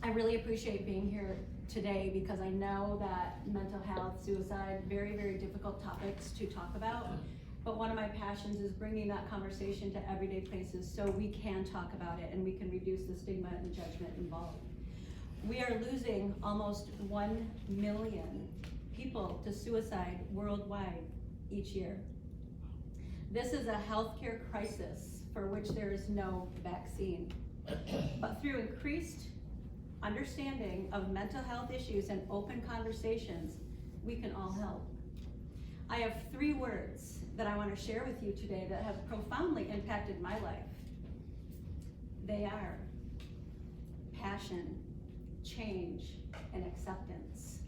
I really appreciate being here today because I know that mental health, suicide, very, very difficult topics to talk about. But one of my passions is bringing that conversation to everyday places so we can talk about it and we can reduce the stigma and judgment involved. We are losing almost 1 million people to suicide worldwide each year. This is a healthcare crisis for which there is no vaccine. But through increased understanding of mental health issues and open conversations, we can all help. I have 3 words that I want to share with you today that have profoundly impacted my life. They are passion, change, and acceptance.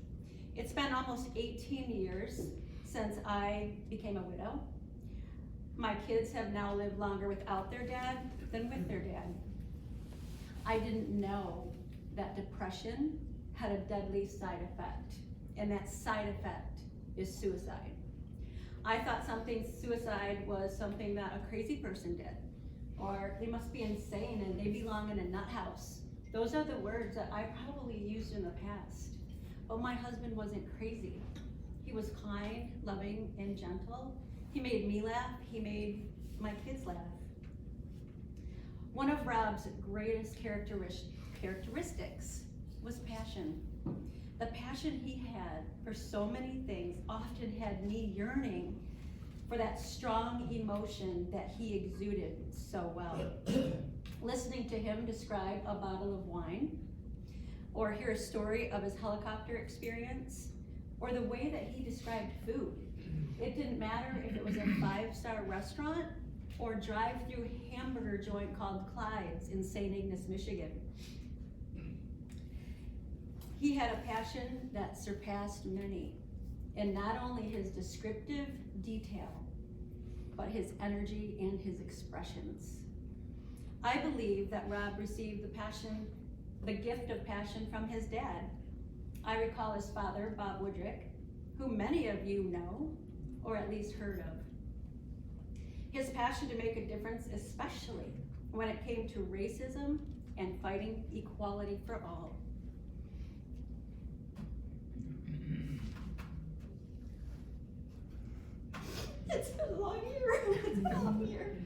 It's been almost 18 years since I became a widow. My kids have now lived longer without their dad than with their dad. I didn't know that depression had a deadly side effect, and that side effect is suicide. I thought suicide was something that a crazy person did, or they must be insane and they belong in a nut house. Those are the words that I probably used in the past. But my husband wasn't crazy. He was kind, loving, and gentle. He made me laugh. He made my kids laugh. One of Rob's greatest characteristics was passion. The passion he had for so many things often had me yearning for that strong emotion that he exuded so well. Listening to him describe a bottle of wine, or hear a story of his helicopter experience, or the way that he described food. It didn't matter if it was a 5-star restaurant or drive-through hamburger joint called Clyde's in St. Ignace, Michigan. He had a passion that surpassed many, in not only his descriptive detail, but his energy and his expressions. I believe that Rob received the gift of passion from his dad. I recall his father, Bob Woodrick, who many of you know, or at least heard of. His passion to make a difference, especially when it came to racism and fighting equality for all. It's been a long year. It's been a long year.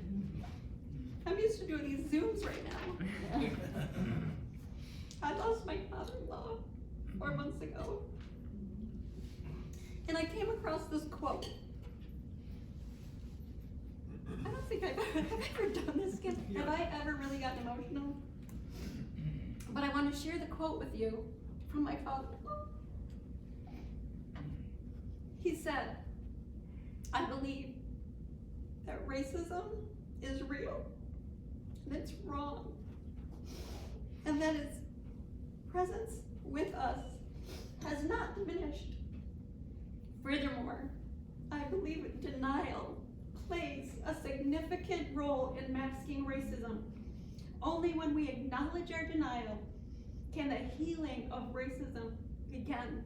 I'm used to doing these Zooms right now. I lost my father-in-law 4 months ago. And I came across this quote. I don't think I've ever done this. Have I ever really gotten emotional? But I want to share the quote with you from my father-in-law. He said, "I believe that racism is real, and it's wrong, and that its presence with us has not diminished. Furthermore, I believe denial plays a significant role in masking racism. Only when we acknowledge our denial can the healing of racism begin."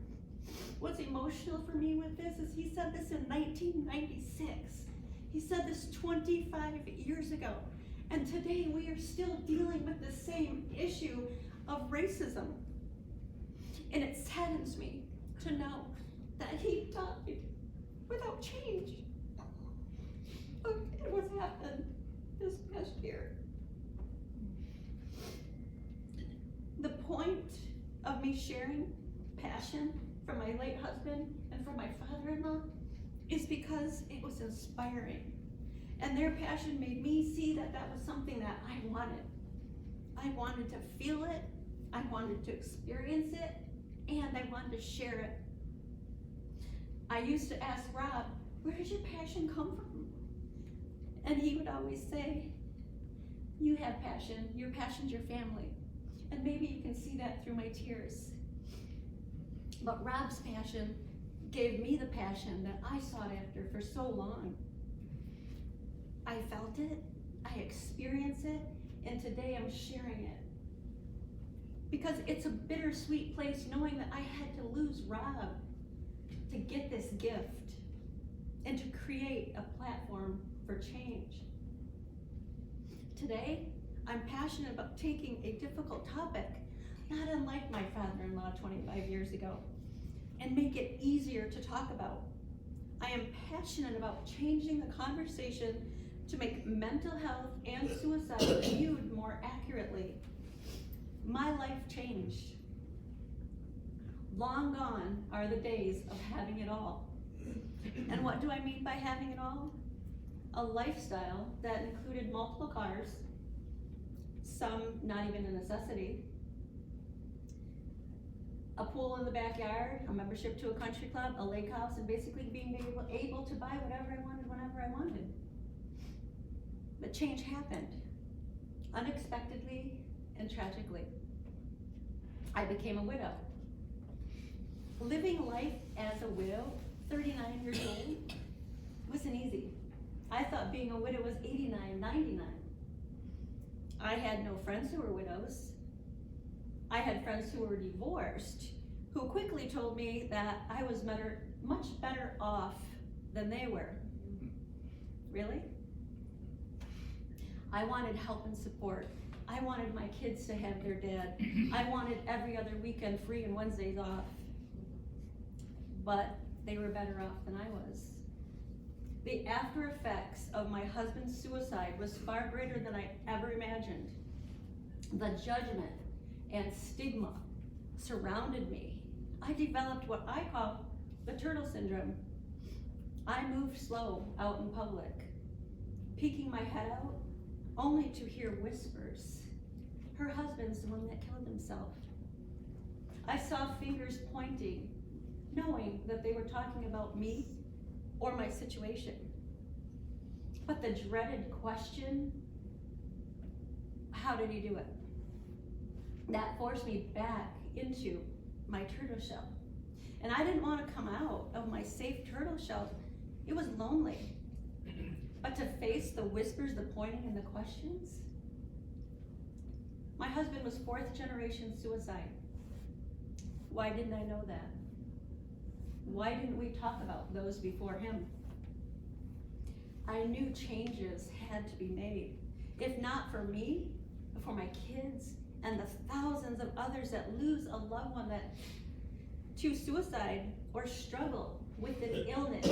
What's emotional for me with this is he said this in 1996. He said this 25 years ago. And today we are still dealing with the same issue of racism. And it saddens me to know that he died without change. Look at what's happened this past year. The point of me sharing passion for my late husband and for my father-in-law is because it was inspiring. And their passion made me see that that was something that I wanted. I wanted to feel it, I wanted to experience it, and I wanted to share it. I used to ask Rob, "Where does your passion come from?" And he would always say, "You have passion, your passion's your family." And maybe you can see that through my tears. But Rob's passion gave me the passion that I sought after for so long. I felt it, I experienced it, and today I'm sharing it. Because it's a bittersweet place knowing that I had to lose Rob to get this gift and to create a platform for change. Today, I'm passionate about taking a difficult topic not unlike my father-in-law 25 years ago, and make it easier to talk about. I am passionate about changing the conversation to make mental health and suicide viewed more accurately. My life changed. Long gone are the days of having it all. And what do I mean by having it all? A lifestyle that included multiple cars, some not even a necessity, a pool in the backyard, a membership to a country club, a lake house, and basically being able to buy whatever I wanted whenever I wanted. But change happened, unexpectedly and tragically. I became a widow. Living life as a widow, 39 years old, wasn't easy. I thought being a widow was 89, 99. I had no friends who were widows. I had friends who were divorced, who quickly told me that I was much better off than they were. Really? I wanted help and support. I wanted my kids to have their dad. I wanted every other weekend free and Wednesdays off. But they were better off than I was. The after effects of my husband's suicide was far greater than I ever imagined. The judgment and stigma surrounded me. I developed what I call the turtle syndrome. I moved slow out in public, peeking my head out, only to hear whispers. Her husband's the one that killed himself. I saw fingers pointing, knowing that they were talking about me or my situation. But the dreaded question, how did he do it? That forced me back into my turtle shell. And I didn't want to come out of my safe turtle shell. It was lonely. But to face the whispers, the pointing, and the questions? My husband was 4th generation suicide. Why didn't I know that? Why didn't we talk about those before him? I knew changes had to be made. If not for me, but for my kids and the thousands of others that lose a loved one to suicide or struggle with an illness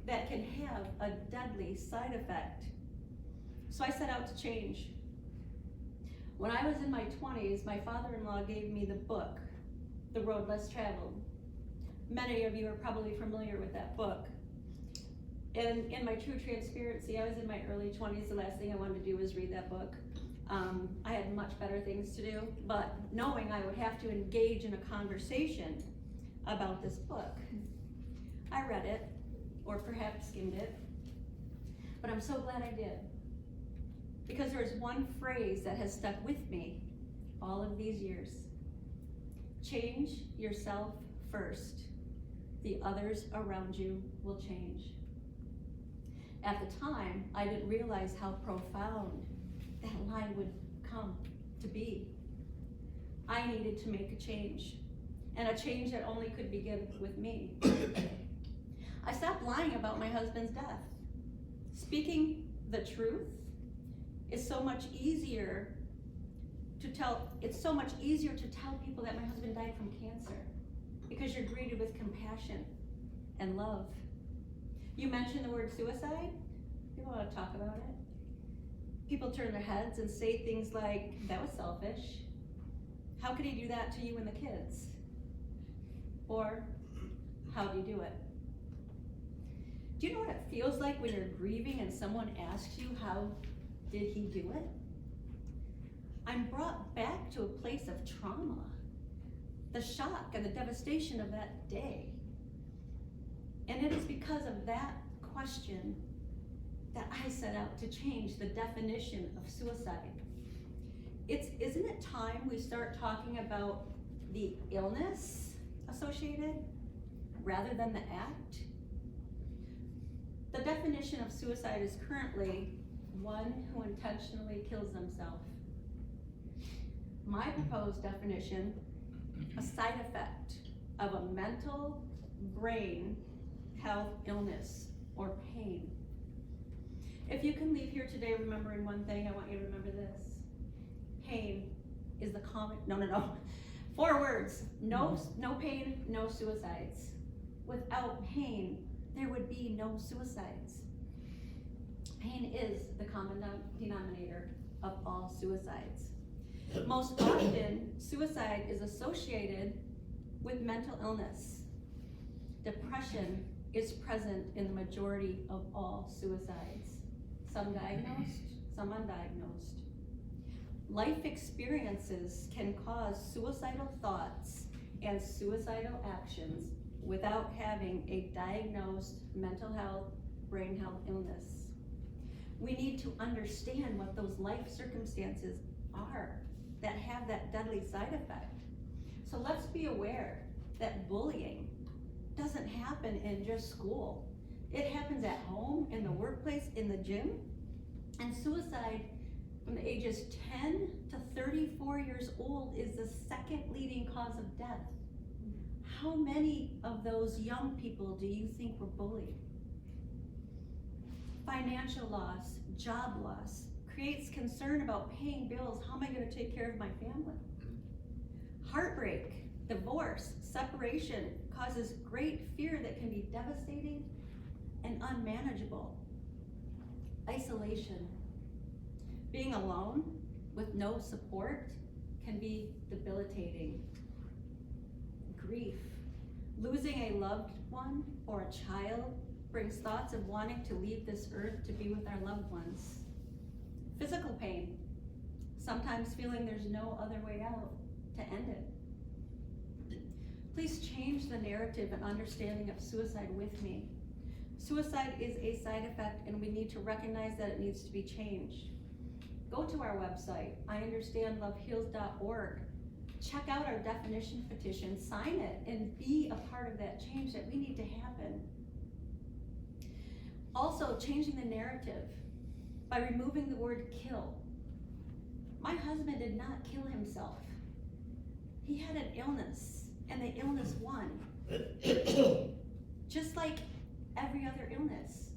that can have a deadly side effect. So I set out to change. When I was in my 20s, my father-in-law gave me the book, The Road Less Traveled. Many of you are probably familiar with that book. And in my true transparency, I was in my early 20s. The last thing I wanted to do was read that book. I had much better things to do, but knowing I would have to engage in a conversation about this book, I read it, or perhaps skimmed it, but I'm so glad I did. Because there's one phrase that has stuck with me all of these years. Change yourself first. The others around you will change. At the time, I didn't realize how profound that line would come to be. I needed to make a change, and a change that only could begin with me. I stopped lying about my husband's death. Speaking the truth is so much easier to tell. It's so much easier to tell people that my husband died from cancer, because you're greeted with compassion and love. You mention the word suicide, people want to talk about it. People turn their heads and say things like, that was selfish. How could he do that to you and the kids? Or, how do you do it? Do you know what it feels like when you're grieving and someone asks you, how did he do it? I'm brought back to a place of trauma, the shock and the devastation of that day. And it is because of that question that I set out to change the definition of suicide. Isn't it time we start talking about the illness associated rather than the act? The definition of suicide is currently one who intentionally kills themselves. My proposed definition, a side effect of a mental brain health illness or pain. If you can leave here today remembering one thing, I want you to remember this. Pain is the common, no. 4 words, no pain, no suicides. Without pain, there would be no suicides. Pain is the common denominator of all suicides. Most often, suicide is associated with mental illness. Depression is present in the majority of all suicides. Some diagnosed, some undiagnosed. Life experiences can cause suicidal thoughts and suicidal actions without having a diagnosed mental health, brain health illness. We need to understand what those life circumstances are that have that deadly side effect. So let's be aware that bullying doesn't happen in just school. It happens at home, in the workplace, in the gym. And suicide from the ages 10 to 34 years old is the second leading cause of death. How many of those young people do you think were bullied? Financial loss, job loss, creates concern about paying bills. How am I going to take care of my family? Heartbreak, divorce, separation causes great fear that can be devastating and unmanageable. Isolation, being alone with no support can be debilitating. Grief, losing a loved one or a child brings thoughts of wanting to leave this earth to be with our loved ones. Physical pain, sometimes feeling there's no other way out to end it. Please change the narrative and understanding of suicide with me. Suicide is a side effect and we need to recognize that it needs to be changed. Go to our website, IUnderstandLoveHeals.org. Check out our definition petition, sign it, and be a part of that change that we need to happen. Also, changing the narrative by removing the word kill. My husband did not kill himself. He had an illness, and the illness won. Just like every other illness.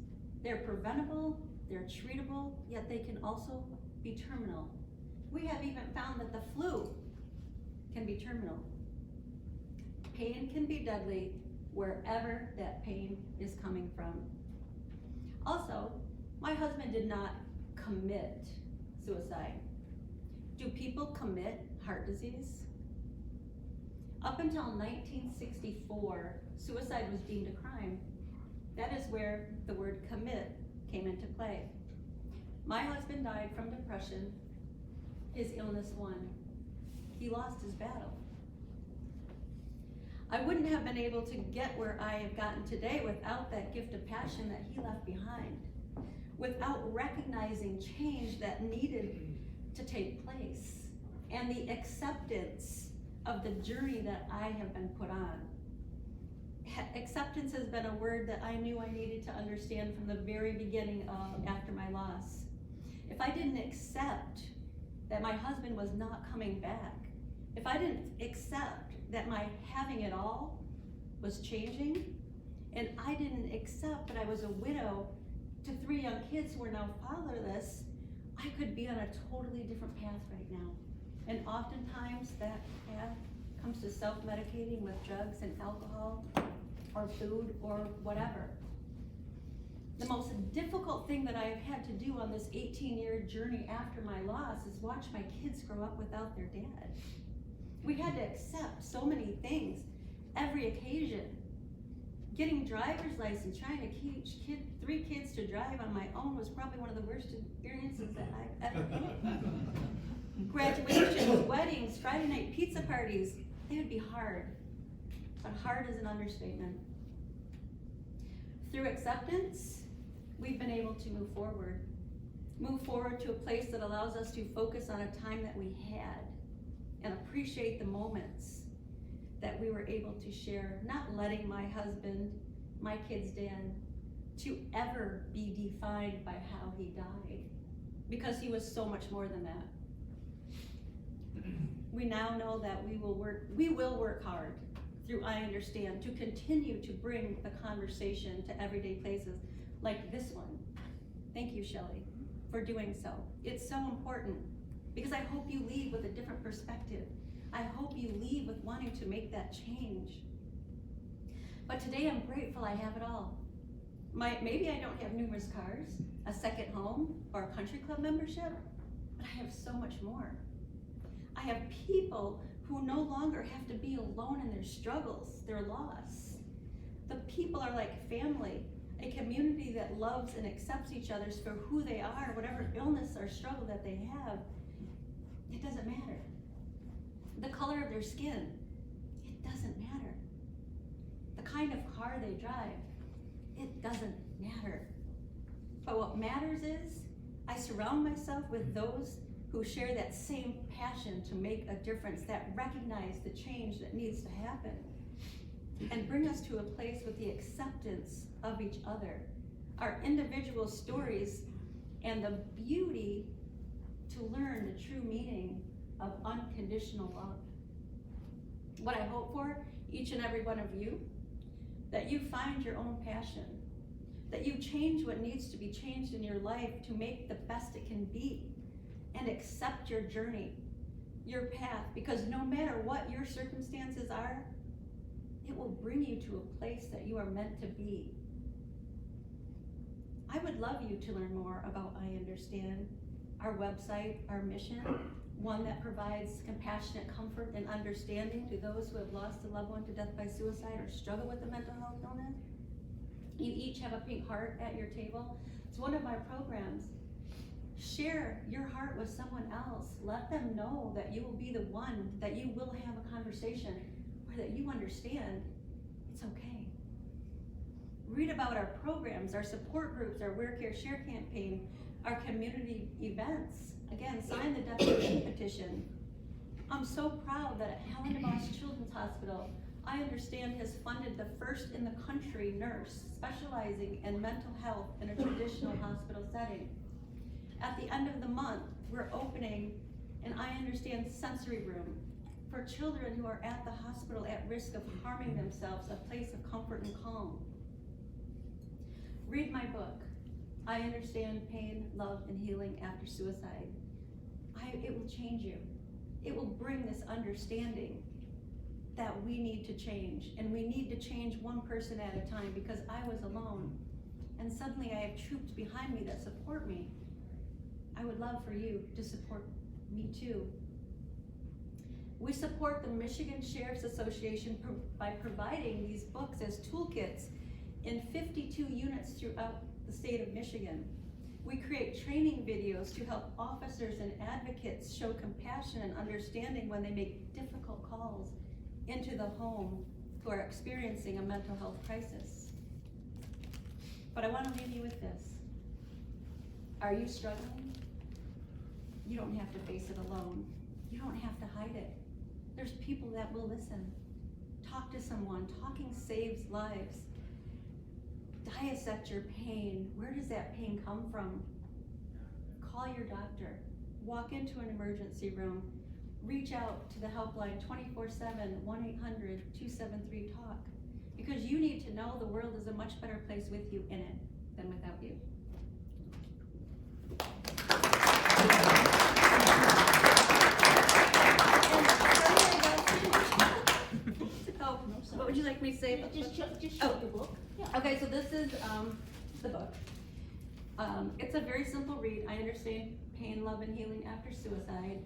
They're preventable, they're treatable, yet they can also be terminal. We have even found that the flu can be terminal. Pain can be deadly wherever that pain is coming from. Also, my husband did not commit suicide. Do people commit heart disease? Up until 1964, suicide was deemed a crime. That is where the word commit came into play. My husband died from depression. His illness won. He lost his battle. I wouldn't have been able to get where I have gotten today without that gift of passion that he left behind, without recognizing change that needed to take place, and the acceptance of the journey that I have been put on. Acceptance has been a word that I knew I needed to understand from the very beginning of after my loss. If I didn't accept that my husband was not coming back, if I didn't accept that my having it all was changing, and I didn't accept that I was a widow to 3 young kids who are now fatherless, I could be on a totally different path right now. And oftentimes that path comes to self-medicating with drugs and alcohol or food or whatever. The most difficult thing that I have had to do on this 18-year journey after my loss is watch my kids grow up without their dad. We had to accept so many things, every occasion. Getting driver's license, trying to teach 3 kids to drive on my own was probably one of the worst experiences that I've ever had. Graduations, weddings, Friday night pizza parties, they would be hard. But hard is an understatement. Through acceptance, we've been able to move forward. Move forward to a place that allows us to focus on a time that we had and appreciate the moments that we were able to share, not letting my husband, my kids' dad, to ever be defined by how he died, because he was so much more than that. We now know that we will work hard through I Understand to continue to bring the conversation to everyday places like this one. Thank you, Shelley, for doing so. It's so important. because I hope you leave with a different perspective. I hope you leave with wanting to make that change. But today I'm grateful I have it all. Maybe I don't have numerous cars, a second home, or a country club membership, but I have so much more. I have people who no longer have to be alone in their struggles, their loss. The people are like family, a community that loves and accepts each other for who they are, whatever illness or struggle that they have. It doesn't matter. The color of their skin, it doesn't matter. The kind of car they drive, it doesn't matter. But what matters is I surround myself with those who share that same passion to make a difference, that recognize the change that needs to happen, and bring us to a place with the acceptance of each other, our individual stories, and the beauty to learn the true meaning of unconditional love. What I hope for each and every one of you, that you find your own passion, that you change what needs to be changed in your life to make the best it can be, and accept your journey, your path, because no matter what your circumstances are, it will bring you to a place that you are meant to be. I would love you to learn more about I Understand, our website, our mission, one that provides compassionate comfort and understanding to those who have lost a loved one to death by suicide or struggle with a mental health illness. You each have a pink heart at your table. It's one of my programs. Share your heart with someone else. Let them know that you will be the one, that you will have a conversation, or that you understand it's okay. Read about our programs, our support groups, our Wear Care Share campaign, our community events. Again, sign the declaration petition. I'm so proud that at Helen DeVos Children's Hospital, I Understand has funded the first in the country nurse specializing in mental health in a traditional hospital setting. At the end of the month, we're opening an I Understand sensory room for children who are at the hospital at risk of harming themselves, a place of comfort and calm. Read my book, I Understand Pain, Love, and Healing After Suicide. It will change you. It will bring this understanding that we need to change, and we need to change one person at a time, because I was alone, and suddenly I have troops behind me that support me. I would love for you to support me too. We support the Michigan Sheriff's Association by providing these books as toolkits in 52 units throughout the state of Michigan. We create training videos to help officers and advocates show compassion and understanding when they make difficult calls into the home who are experiencing a mental health crisis. But I want to leave you with this. Are you struggling? You don't have to face it alone. You don't have to hide it. There's people that will listen. Talk to someone. Talking saves lives. Dissect your pain. Where does that pain come from? Call your doctor. Walk into an emergency room. Reach out to the helpline 24/7, 1-800-273-TALK, because you need to know the world is a much better place with you in it than without you. Oh, what would you like me to say about Just show the book. Yeah. Okay, so this is the book. It's a very simple read. I Understand Pain, Love, and Healing After Suicide.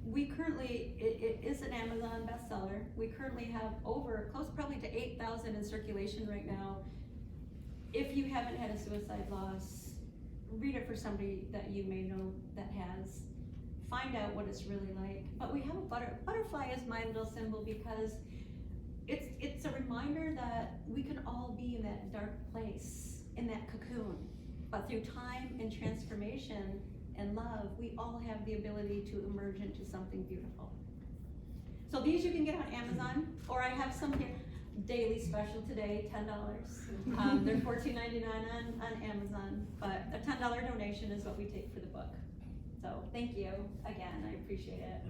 We currently, it is an Amazon bestseller. We currently have close probably to 8,000 in circulation right now. If you haven't had a suicide loss, read it for somebody that you may know that has. Find out what it's really like. But we have a butterfly is my little symbol, because it's a reminder that we can all be in that dark place, in that cocoon. But through time and transformation and love, we all have the ability to emerge into something beautiful. So these you can get on Amazon, or I have some here, daily special today, $10. They're $14.99 on Amazon, but a $10 donation is what we take for the book. So thank you again, I appreciate it.